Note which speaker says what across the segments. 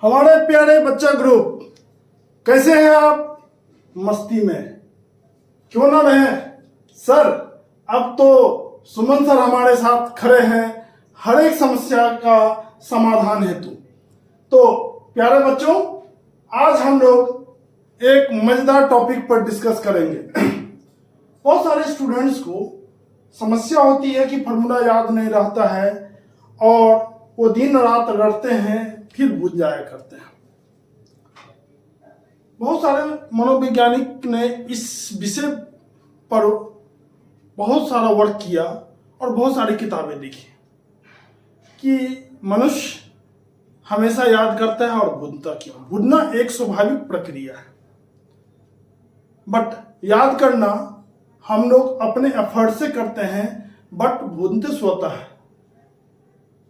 Speaker 1: हमारे प्यारे बच्चा ग्रुप, कैसे हैं आप? मस्ती में क्यों ना रहे सर। अब तो सुमन सर हमारे साथ खड़े हैं हर एक समस्या का समाधान हेतु। तो प्यारे बच्चों, आज हम लोग एक मजेदार टॉपिक पर डिस्कस करेंगे। बहुत सारे स्टूडेंट्स को समस्या होती है कि फॉर्मूला याद नहीं रहता है और वो दिन रात रटते हैं, फिर भूल जाया करते हैं। बहुत सारे मनोवैज्ञानिक ने इस विषय पर बहुत सारा वर्क किया और बहुत सारी किताबें लिखी कि मनुष्य हमेशा याद करता है और भूलता क्यों। भूलना एक स्वाभाविक प्रक्रिया है, बट याद करना हम लोग अपने एफर्ट से करते हैं, बट भूलते स्वतः है।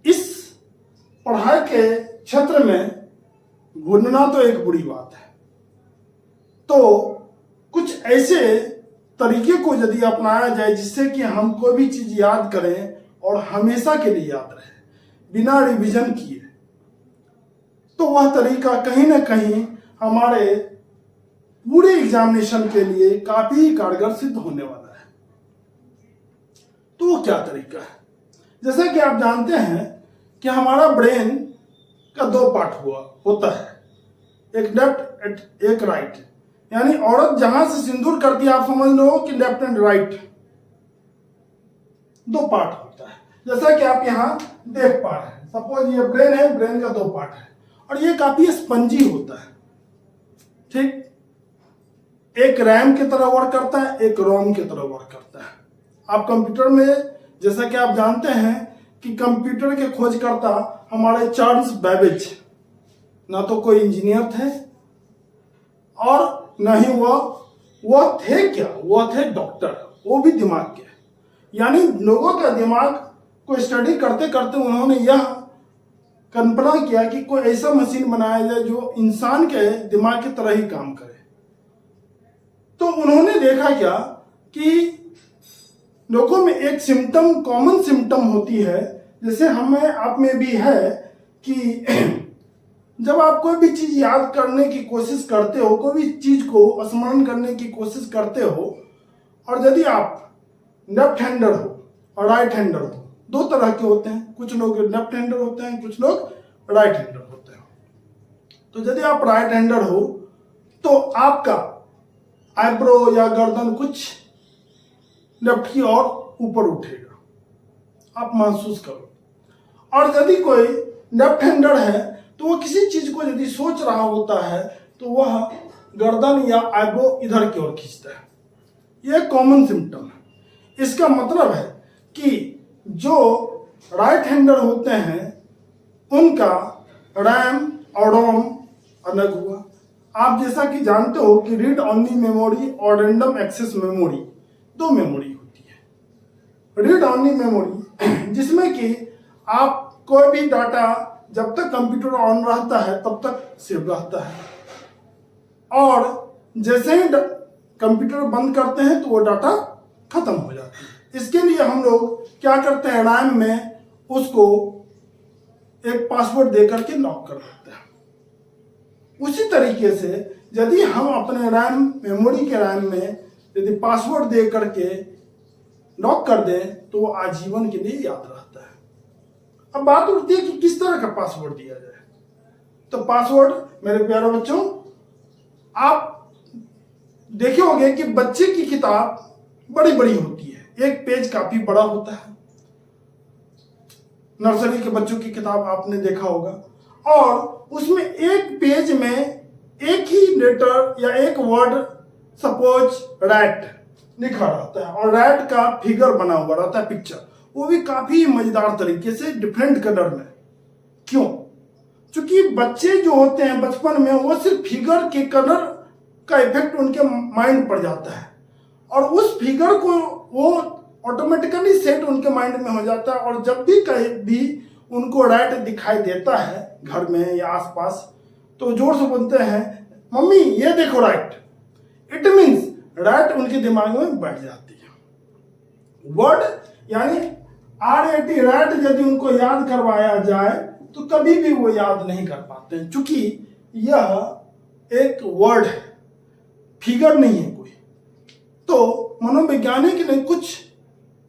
Speaker 1: इस पढ़ाई के क्षेत्र में भूलना तो एक बुरी बात है। तो कुछ ऐसे तरीके को यदि अपनाया जाए जिससे कि हम कोई भी चीज याद करें और हमेशा के लिए याद रहे बिना रिवीजन किए, तो वह तरीका कहीं ना कहीं हमारे पूरे एग्जामिनेशन के लिए काफी कारगर सिद्ध होने वाला है। तो वो क्या तरीका है? जैसा कि आप जानते हैं कि हमारा ब्रेन का दो पार्ट होता है, एक लेफ्ट एक राइट। यानी औरत जहां से सिंदूर करती है, आप समझ लो कि लेफ्ट एंड राइट दो पार्ट होता है। जैसा कि आप यहाँ देख पा रहे हैं, सपोज ये ब्रेन है, ब्रेन का दो पार्ट है और ये काफी स्पंजी होता है। ठीक, एक रैम की तरह वर्क करता है, एक रोम की तरह वर्क करता है। आप कंप्यूटर में, जैसा कि आप जानते हैं कि कंप्यूटर के खोजकर्ता हमारे चार्ल्स बेबेज ना तो कोई इंजीनियर थे और न ही वह थे क्या, वह थे डॉक्टर, वो भी दिमाग के। यानी लोगों का दिमाग को स्टडी करते करते उन्होंने यह कल्पना किया कि कोई ऐसा मशीन बनाया जाए जो इंसान के दिमाग की तरह ही काम करे। तो उन्होंने देखा क्या कि लोगों में एक सिम्टम, कॉमन सिम्टम होती है, जैसे हमें आप में भी है कि जब आप कोई भी चीज याद करने की कोशिश करते हो, कोई भी चीज को स्मरण करने की कोशिश करते हो, और यदि आप लेफ्ट हैंडर हो और राइट हैंडर हो, दो तरह के होते हैं, कुछ लोग लेफ्ट हैंडर होते हैं, कुछ लोग राइट हैंडर होते हैं। तो यदि आप राइट हैंडर हो तो आपका आईब्रो या गर्दन कुछ लेफ्ट की ओर ऊपर उठेगा, आप महसूस करो। और यदि कोई लेफ्ट हैंडर है तो वो किसी चीज को यदि सोच रहा होता है तो वह गर्दन या आईब्रो इधर की ओर खींचता है। यह कॉमन सिम्टम है। इसका मतलब है कि जो राइट हैंडर होते हैं उनका रैम और रोम अलग हुआ। आप जैसा कि जानते हो कि रीड ओनली मेमोरी और रैंडम एक्सेस मेमोरी दो मेमोरी होती है। रीड ओनली मेमोरी जिसमें कि आप कोई भी डाटा जब तक कंप्यूटर ऑन रहता है तब तक सेव रहता है, और जैसे ही कंप्यूटर बंद करते हैं तो वो डाटा खत्म हो जाता है। इसके लिए हम लोग क्या करते हैं, रैम में उसको एक पासवर्ड दे करके लॉक कर देते हैं। उसी तरीके से यदि हम अपने रैम, मेमोरी के रैम में यदि पासवर्ड दे करके लॉक कर दें तो वो आजीवन के लिए याद रहता है। अब बात उठती है कि किस तरह का पासवर्ड दिया जाए। तो पासवर्ड मेरे प्यारे बच्चों, आप देखे होंगे कि बच्चे की किताब बड़ी बड़ी होती है, एक पेज काफी बड़ा होता है। नर्सरी के बच्चों की किताब आपने देखा होगा, और उसमें एक पेज में एक ही लेटर या एक वर्ड, सपोज रैट लिखा रहता है और रैट का फिगर बना हुआ रहता है, पिक्चर, वो भी काफी मजेदार तरीके से डिफरेंट कलर में। क्यों? क्योंकि बच्चे जो होते हैं बचपन में वो सिर्फ फिगर के कलर का इफेक्ट उनके माइंड पर जाता है और उस फिगर को वो ऑटोमेटिकली सेट उनके माइंड में हो जाता है। और जब भी कहीं भी उनको रैट दिखाई देता है घर में या आसपास, तो जोर से बोलते हैं, मम्मी ये देखो रैट। इट मीन्स रैट उनके दिमाग में बैठ जाती है। वर्ड यानी RAT, रैट, यदि उनको याद करवाया जाए तो कभी भी वो याद नहीं कर पाते हैं, क्योंकि यह एक वर्ड है, फिगर नहीं है कोई। तो मनोवैज्ञानिक ने कुछ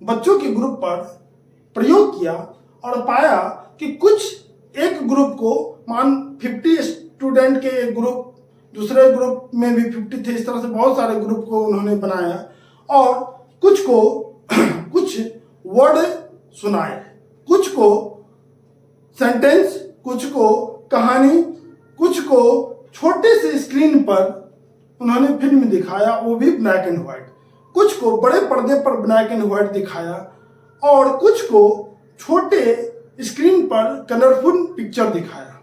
Speaker 1: बच्चों के ग्रुप पर प्रयोग किया और पाया कि कुछ एक ग्रुप को, मान 50 स्टूडेंट के एक ग्रुप, दूसरे ग्रुप में भी 50 थे, इस तरह से बहुत सारे ग्रुप को उन्होंने बनाया और कुछ को कुछ वर्ड सुनाए, कुछ को सेंटेंस, कुछ को कहानी, कुछ को छोटे से स्क्रीन पर उन्होंने फिल्म दिखाया, वो भी ब्लैक एंड व्हाइट, कुछ को बड़े पर्दे पर ब्लैक एंड व्हाइट दिखाया और कुछ को छोटे स्क्रीन पर कलरफुल पिक्चर दिखाया,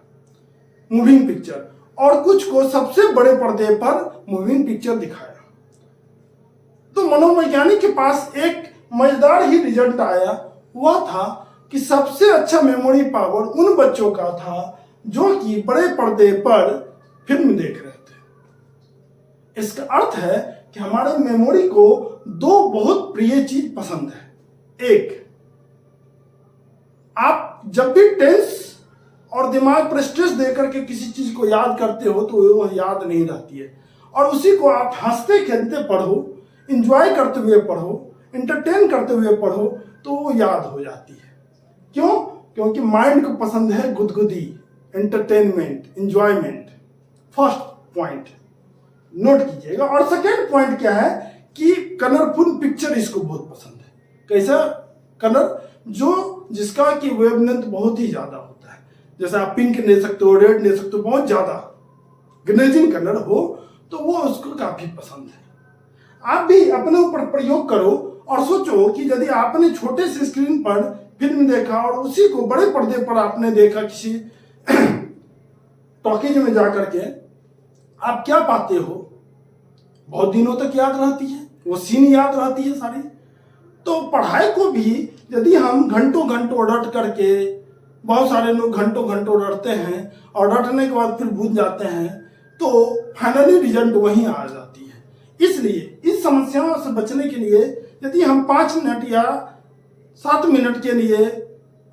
Speaker 1: मूविंग पिक्चर, और कुछ को सबसे बड़े पर्दे पर मूविंग पिक्चर दिखाया। तो मनोवैज्ञानिक के पास एक मजेदार ही रिजल्ट आया, वह था कि सबसे अच्छा मेमोरी पावर उन बच्चों का था जो कि बड़े पर्दे पर फिल्म देख रहे थे। इसका अर्थ है कि हमारे मेमोरी को दो बहुत प्रिय चीज पसंद है। एक, आप जब भी टेंस और दिमाग पर स्ट्रेस देकर के किसी चीज को याद करते हो तो वो याद नहीं रहती है, और उसी को आप हंसते खेलते पढ़ो, इंजॉय करते हुए पढ़ो, इंटरटेन करते हुए पढ़ो तो वो याद हो जाती है। क्यों? क्योंकि माइंड को पसंद है गुदगुदी, entertainment, enjoyment. First point note कीजिएगा। और सेकेंड पॉइंट क्या है कि कलरफुल पिक्चर इसको बहुत पसंद है। कैसा कलर? जो जिसका कि वेवलेंथ बहुत ही ज्यादा होता है, जैसे आप पिंक ले सकते हो, रेड ले सकते हो, बहुत ज्यादा ग्लेजिंग कलर हो तो वो उसको काफी पसंद है। आप भी अपने ऊपर प्रयोग करो और सोचो कि यदि आपने छोटे से स्क्रीन पर फिल्म देखा और उसी को बड़े पर्दे पर आपने देखा किसी टॉकीज में जाकर के, आप क्या पाते हो? बहुत दिनों तक याद रहती है, वो सीन याद रहती है सारी। तो पढ़ाई को भी यदि हम घंटों घंटों रट करके, बहुत सारे लोग घंटों घंटों रटते हैं और रटने के बाद फिर भूल जाते हैं, तो फाइनली रिजल्ट वहीं आ जाती है। इसलिए इस समस्याओं से बचने के लिए यदि हम 5 मिनट या 7 मिनट के लिए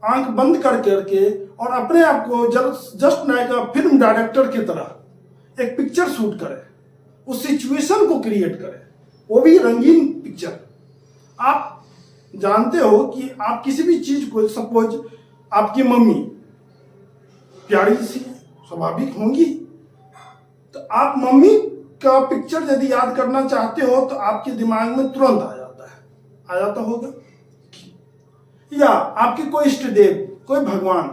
Speaker 1: आंख बंद कर करके और अपने आप को just like a film director की तरह एक पिक्चर शूट करें, उस सिचुएशन को क्रिएट करें, वो भी रंगीन पिक्चर। आप जानते हो कि आप किसी भी चीज को, सपोज आपकी मम्मी प्यारी सी स्वाभाविक होंगी, तो आप मम्मी का पिक्चर यदि याद करना चाहते हो तो आपके दिमाग में तुरंत आ जाता होगा। या आपके कोई इष्ट देव, कोई भगवान,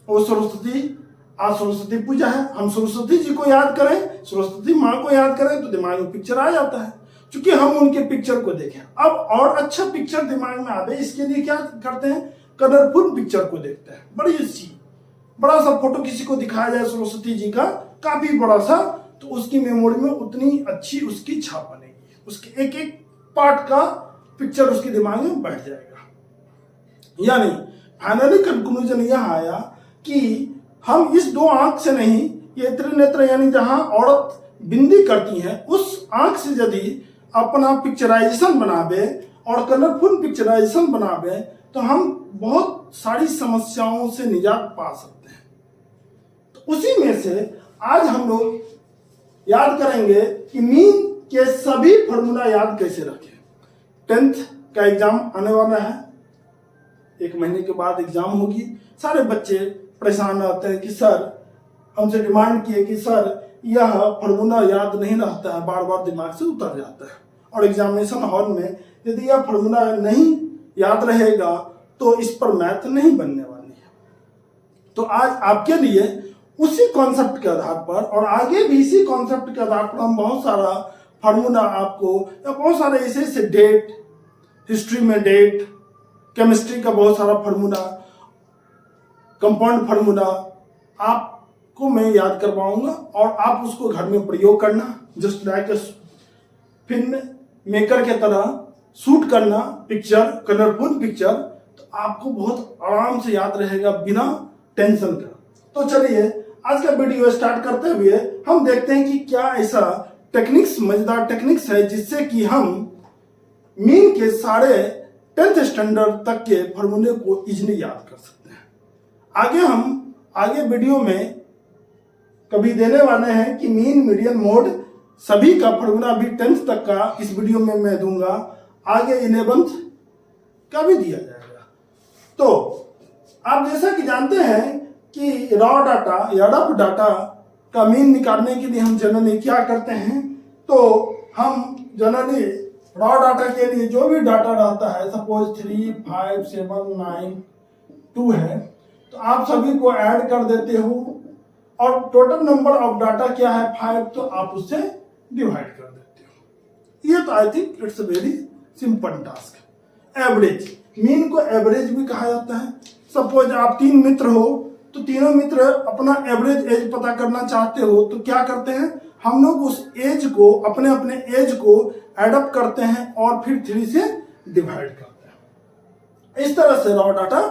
Speaker 1: वो सरस्वती, आज सरस्वती पूजा है, हम सरस्वती जी को याद करें, सरस्वती माँ को याद करें तो दिमाग में पिक्चर आ जाता है, क्योंकि हम उनके पिक्चर को देखें। अब और अच्छा पिक्चर दिमाग में आवे, इसके लिए क्या करते हैं? कलरफुल पिक्चर को देखते हैं। बड़ा सा फोटो किसी को दिखाया जाए सरस्वती जी का, काफी बड़ा सा, तो उसकी मेमोरी में उतनी अच्छी उसकी छाप बनेगी, उसके एक एक पार्ट का पिक्चर उसके दिमाग में बैठ जाएगा। यानी फाइनली कंक्लूजन यह आया कि हम इस दो आंख से नहीं, ये त्रिनेत्र यानी जहां औरत बिंदी करती हैं, उस आंख से यदि अपना पिक्चराइजेशन बनावे और कलरफुल पिक्चराइजेशन बनावे तो हम बहुत सारी समस्याओं से निजात पा सकते हैं। तो उसी में से आज हम लोग याद करेंगे कि मीन के सभी फॉर्मूला याद कैसे रखें। 10th का एग्जाम आने वाला है, 1 महीने के बाद एग्जाम होगी। सारे बच्चे परेशान रहते हैं कि सर, हमसे डिमांड किए कि सर यह फॉर्मूला याद नहीं रहता है, बार बार दिमाग से उतर जाता है, और एग्जामिनेशन हॉल में यदि यह फॉर्मूला नहीं याद रहेगा तो इस पर मैथ नहीं बनने वाली है। तो आज आपके लिए उसी कॉन्सेप्ट के आधार पर और आगे भी इसी कॉन्सेप्ट के आधार पर हम बहुत सारा फार्मूला आपको, या बहुत सारे ऐसे डेट, हिस्ट्री में डेट, केमिस्ट्री का बहुत सारा फार्मूला, कंपाउंड फार्मूला आपको मैं याद करवाऊंगा और आप उसको घर में प्रयोग करना, जस्ट लाइक फिल्म मेकर के तरह शूट करना पिक्चर, कलरफुल पिक्चर, तो आपको बहुत आराम से याद रहेगा बिना टेंशन का। तो चलिए आज का वीडियो स्टार्ट करते हुए हम देखते हैं कि क्या ऐसा टेक्निक्स, मजेदार टेक्निक्स है जिससे कि हम मीन के सारे 10th स्टैंडर्ड तक के फॉर्मूले को इजीली याद कर सकते हैं। आगे वीडियो में कभी देने वाले हैं कि मीन मीडियन मोड सभी का फॉर्मूला अभी 10th तक का इस वीडियो में मैं दूंगा, आगे 11th का भी दिया जाएगा। तो आप जैसा कि जानते हैं कि रॉ डाटा या रफ डाटा का मीन निकालने के लिए हम जनरली क्या करते हैं, तो हम जनरली रॉ डाटा के लिए जो भी डाटा रहता है, सपोज 3, 5, 7, 9, 2 है, तो आप सभी को ऐड कर देते हो और टोटल नंबर ऑफ डाटा क्या है 5, तो आप उससे डिवाइड कर देते हो। ये तो I think it's a very simple task. Average, mean को एवरेज भी कहा जाता है। सपोज आप 3 मित्र हो, तो तीनों मित्र अपना एवरेज एज पता करना चाहते हो, तो क्या करते हैं, हम लोग उस एज को अपने एज को एडअप करते हैं और फिर 3 से डिवाइड करते हैं। इस तरह से रॉ डाटा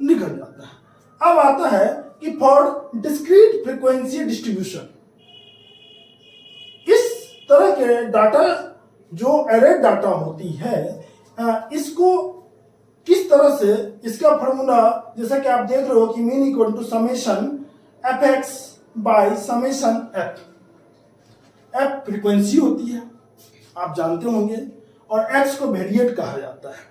Speaker 1: निकल जाता है। अब आता है कि फॉर डिस्क्रीट फ्रीक्वेंसी डिस्ट्रीब्यूशन, इस तरह के डाटा जो एरे डाटा होती है, इसको किस तरह से, इसका फॉर्मूला जैसा कि आप देख रहे हो कि mean equal to summation F X by summation F. F frequency होती है, आप जानते होंगे, और एक्स को वेरिएट कहा जाता है।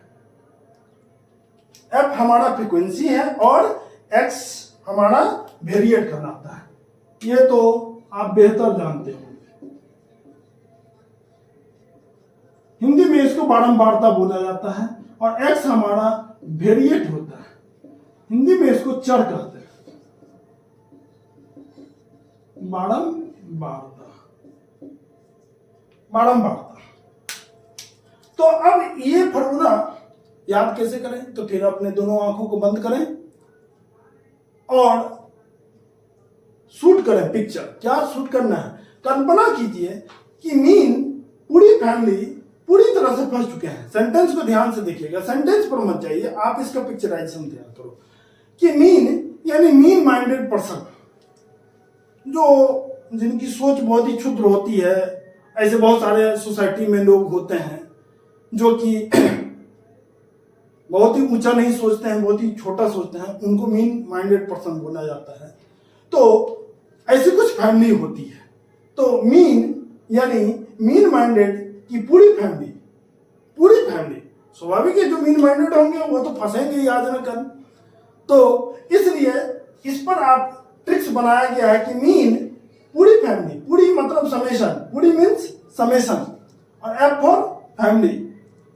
Speaker 1: एफ हमारा फ्रीक्वेंसी है और एक्स हमारा वेरिएट कहलाता है, ये तो आप बेहतर जानते होंगे। हिंदी में इसको बारंबारता बोला जाता है और एक्स हमारा वेरिएट होता है, हिंदी में इसको चर कहते हैं, बारंबारता। तो अब ये फॉर्मूला याद कैसे करें, तो फिर अपने दोनों आंखों को बंद करें और शूट करें पिक्चर। क्या शूट करना है, कल्पना कीजिए कि मीन पूरी फैमिली पूरी तरह से फंस चुके हैं। सेंटेंस को ध्यान से देखिएगा, सेंटेंस पर मत जाइए, आप इसका पिक्चराइजेशन तैयार करो कि मीन यानी मीन माइंडेड पर्सन, जो जिनकी सोच बहुत ही क्षुद्र होती है। ऐसे बहुत सारे सोसाइटी में लोग होते हैं जो कि बहुत ही ऊंचा नहीं सोचते हैं, बहुत ही छोटा सोचते हैं, उनको मीन माइंडेड पर्सन बोला जाता है। तो ऐसी कुछ फैमिली होती है। तो मीन यानी मीन माइंडेड की पूरी फैमिली स्वाभाविक है, जो मीन माइंडेड होंगे वो तो फंसेंगे ही आज न कल। तो इसलिए इस पर आप ट्रिक्स बनाया गया है कि मीन पूरी फैमिली, पूरी मतलब समेशन, पूरी मीन्स समेशन, और एफ फॉर फैमिली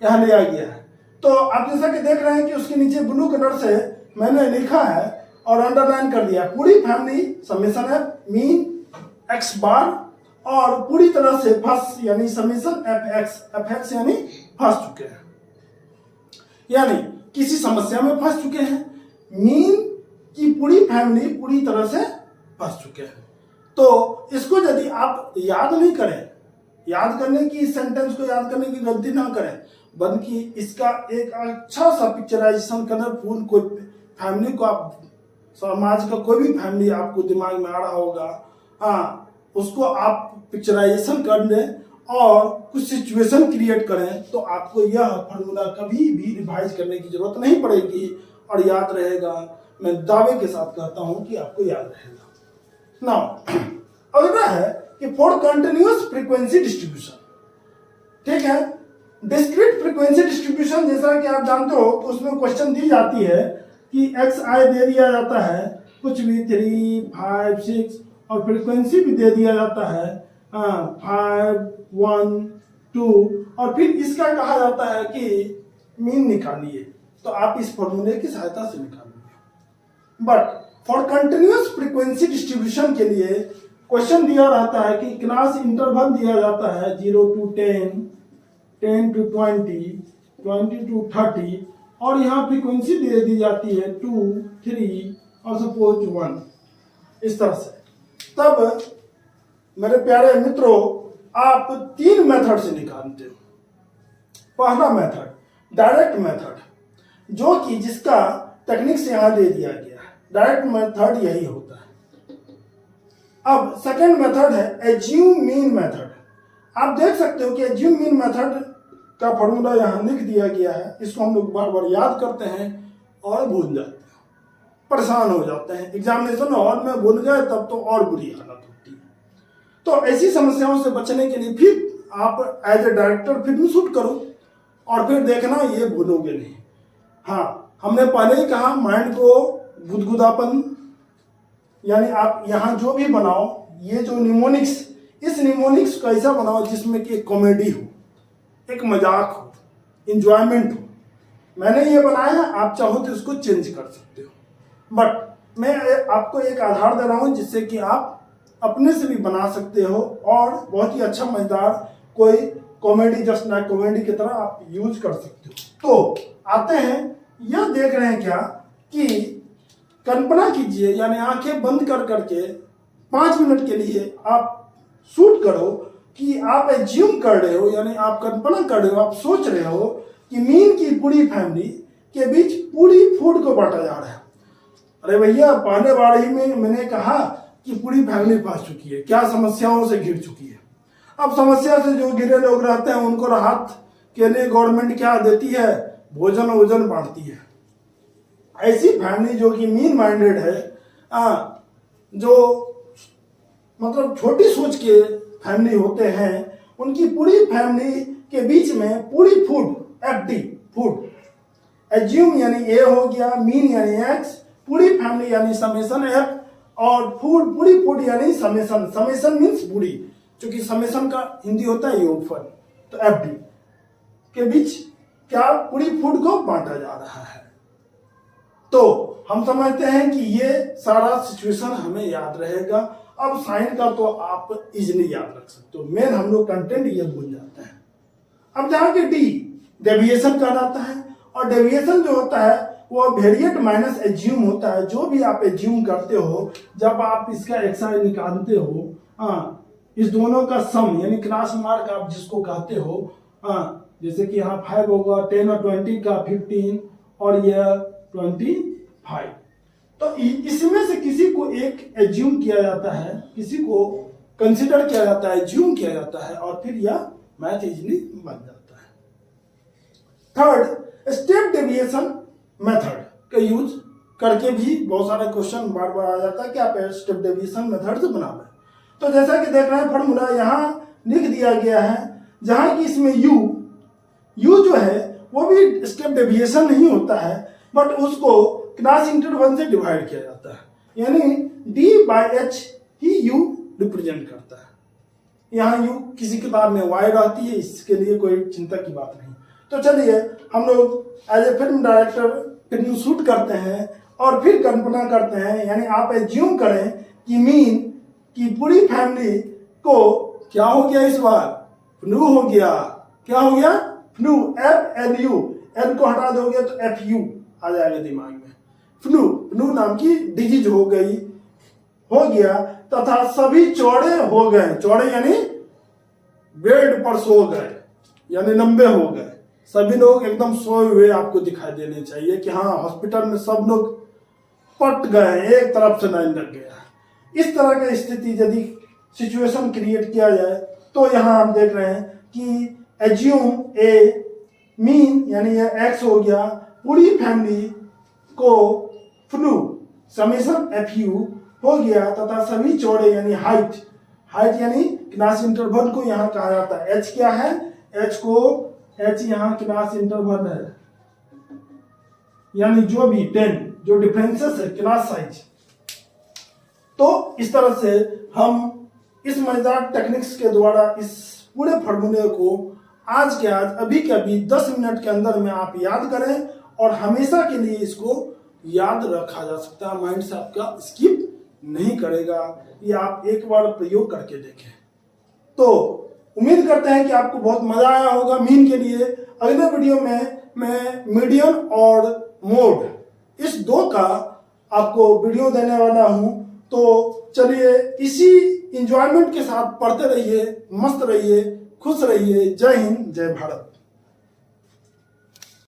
Speaker 1: यहां लिया गया है। तो आप जैसा कि देख रहे हैं कि उसके नीचे ब्लू कलर से मैंने लिखा है और अंडरलाइन कर दिया, पूरी family summation f mean x bar, और पूरी तरह से फंस यानी समेशन एफ एक्स यानी फंस चुके हैं, यानी किसी समस्या में फंस चुके हैं। मीन की पूरी फैमिली पूरी तरह से फंस चुके हैं। तो इसको यदि आप याद नहीं करें, याद करने की, इस सेंटेंस को याद करने की गलती ना करें, बल्कि इसका एक अच्छा सा पिक्चराइजेशन कलरफुल कोई फैमिली को, आप समाज का कोई भी फैमिली आपको दिमाग में आ रहा होगा, हाँ, उसको आप पिक्चराइजेशन कर लें और कुछ सिचुएशन क्रिएट करें, तो आपको यह फॉर्मूला कभी भी रिवाइज करने की जरूरत नहीं पड़ेगी और याद रहेगा। मैं दावे के साथ कहता हूं कि आपको याद रहेगा। नाउ अगला है कि फॉर कंटिन्यूअस फ्रीक्वेंसी डिस्ट्रीब्यूशन, ठीक है, डिस्क्रीट फ्रीक्वेंसी डिस्ट्रीब्यूशन जैसा कि आप जानते हो, तो उसमें क्वेश्चन दी जाती है कि एक्स आई दे दिया जाता है, कुछ भी 3, 5, 6, और फ्रीक्वेंसी भी दे दिया जाता है 5, 1, 2, और फिर इसका कहा जाता है कि मीन निकालिए। तो आप इस फॉर्मूले की सहायता से निकालिए। But for continuous frequency distribution के लिए क्वेश्चन दिया रहता है कि क्लास इंटरवल दिया जाता है 0 to 10, 10 to 20, 20 to 30, और यहाँ फ्रीक्वेंसी दे दी जाती है 2, 3 और सपोज 1, इस तरह से। तब मेरे प्यारे मित्रों, आप 3 मेथड से निकालते हो। पहला मेथड डायरेक्ट मेथड, जो कि जिसका टेक्निक से यहां दे दिया गया है, डायरेक्ट मेथड यही होता है। अब सेकंड मेथड है एज्यूम मीन मेथड। आप देख सकते हो कि एज्यूम मीन मेथड का फॉर्मूला यहां लिख दिया गया है, इसको हम लोग बार बार याद करते हैं और भूल जाते हैं। परेशान हो जाते हैं, एग्जामिनेशन हॉल में भूल गए तब तो और बुरी हालत होती है। तो ऐसी समस्याओं से बचने के लिए फिर आप as a director film shoot करो और फिर देखना ये भूलोगे नहीं। हाँ, हमने पहले ही कहा माइंड को गुदगुदापन, यानी आप यहाँ जो भी बनाओ, ये जो निमोनिक्स, इस निमोनिक्स को ऐसा बनाओ जिसमें कि कॉमेडी हो, एक मजाक हो, इंजॉयमेंट हो। मैंने ये बनाया, आप चाहो तो इसको चेंज कर सकते हो, बट मैं आपको एक आधार दे रहा हूँ जिससे कि आप अपने से भी बना सकते हो और बहुत ही अच्छा मजेदार कोई कॉमेडी, जस्ट लाइक कॉमेडी की तरह आप यूज कर सकते हो। तो आते हैं, यह देख रहे हैं क्या कि कल्पना कीजिए, यानी आंखें बंद कर करके 5 मिनट के लिए आप शूट करो कि आप एज्यूम कर रहे हो, यानी आप कल्पना कर रहे हो, आप सोच रहे हो कि मीन की पूरी फैमिली के बीच पूरी फूड को बांटा जा रहा है। अरे भैया, पहले बार ही में मैंने कहा कि पूरी फैमिली फंस चुकी है, क्या समस्याओं से घिर चुकी है। अब समस्या से जो घिरे लोग रहते हैं उनको राहत के लिए गवर्नमेंट क्या देती है, भोजन वोजन बांटती है। ऐसी फैमिली जो कि मीन माइंडेड है, जो मतलब छोटी सोच के फैमिली होते हैं, उनकी पूरी फैमिली के बीच में पूरी फूड, एफडी फूड, एज्यूम यानी ए हो गया, मीन यानी एक्स, पूरी फैमिली यानी समेशन एफ, और फूड पूरी फूड यानी समेशन, समेशन मीन्स पूरी, क्योंकि समेशन का हिंदी होता है योगफल, तो एफडी के बीच क्या पूरी फूड को बांटा जा रहा है। तो हम समझते हैं कि ये सारा सिचुएशन हमें याद रहेगा। अब साइन का तो आप इजीली याद रख सकते हो, मेन हम लोग कंटेंट ये भूल जाते हैं। अब जहां के डी डेविएशन कहलाता है, और डेविएशन जो होता है वो वेरिएट माइनस एज्यूम होता है। जो भी आप एज्यूम करते हो, जब आप इसका एक्सआई निकालते हो, इस दोनों का सम यानी क्रॉस मार्क आप जिसको कहते हो, जैसे कि यहाँ 5 होगा, 10 और 20 का 15 और यह 25, तो इसमें से किसी को एक एज्यूम किया जाता है, किसी को कंसिडर किया जाता है, एज्यूम किया जाता है, और फिर यह मैथ इजीली बन जाता है। थर्ड, स्टेप डेविएशन मेथड का यूज करके भी बहुत सारे क्वेश्चन बार बार आ जाता है कि आप स्टेप डेविएशन मेथड से बना लें। तो जैसा कि देख रहे हैं फॉर्मूला यहाँ लिख दिया गया है, जहां कि इसमें यू जो है वो भी स्टेप डेविएशन नहीं होता है, बट उसको क्लास इंटरवल से डिवाइड किया जाता है, यानी d/h ही यू रिप्रेजेंट करता है। यहाँ यू किसी किताब में y रहती है, इसके लिए कोई चिंता की बात नहीं। तो चलिए हम लोग as a film director film shoot करते हैं और फिर कल्पना करते हैं, यानी आप एज्यूम करें कि मीन की पूरी फैमिली को क्या हो गया, इस बार फ्लू हो गया। क्या हो गया? फ्लू, FLU, एल को हटा दोगे तो FU आ जाएगा दिमाग में। फ्लू नाम की डिजीज हो गया तथा सभी चौड़े हो गए। चौड़े यानी बेड पर सो गए, यानी लंबे हो गए। सभी लोग एकदम सोए हुए आपको दिखाई देने चाहिए कि हाँ, हॉस्पिटल में सब लोग पट गए, एक तरफ से लाइन लग गया। इस तरह की स्थिति यदि सिचुएशन क्रिएट किया जाए तो यहाँ हम देख रहे हैं कि एज्यूम ए, मीन यानी ये एक्स हो गया, पूरी फैमिली को फ्लू समेशन FU हो गया तथा सभी चौड़े यानी हाइट यानी क्लास इंटरवल को यहाँ कहा जाता है। H क्या है? H यहाँ क्लास इंटरवल है, यानी जो भी 10 जो डिफरेंसेस है क्लास साइज। तो इस तरह से हम इस मजेदार टेक्निक्स के द्वारा इस पूरे फॉर्मूले को आज के आज अभी के अभी 10 मिनट के अंदर में आप याद करें और हमेशा के लिए इसको याद रखा जा सकता है, माइंड से आपका स्किप नहीं करेगा। ये आप एक बार प्रयोग करके देखें। तो उम्मीद करते हैं कि आपको बहुत मजा आया होगा। मीन के लिए अगले वीडियो में मैं मीडियन और मोड इस दो का आपको वीडियो देने वाला हूं। तो चलिए इसी इंजॉयमेंट के साथ पढ़ते रहिए, मस्त रहिए, खुश रहिए। जय हिंद, जय भारत।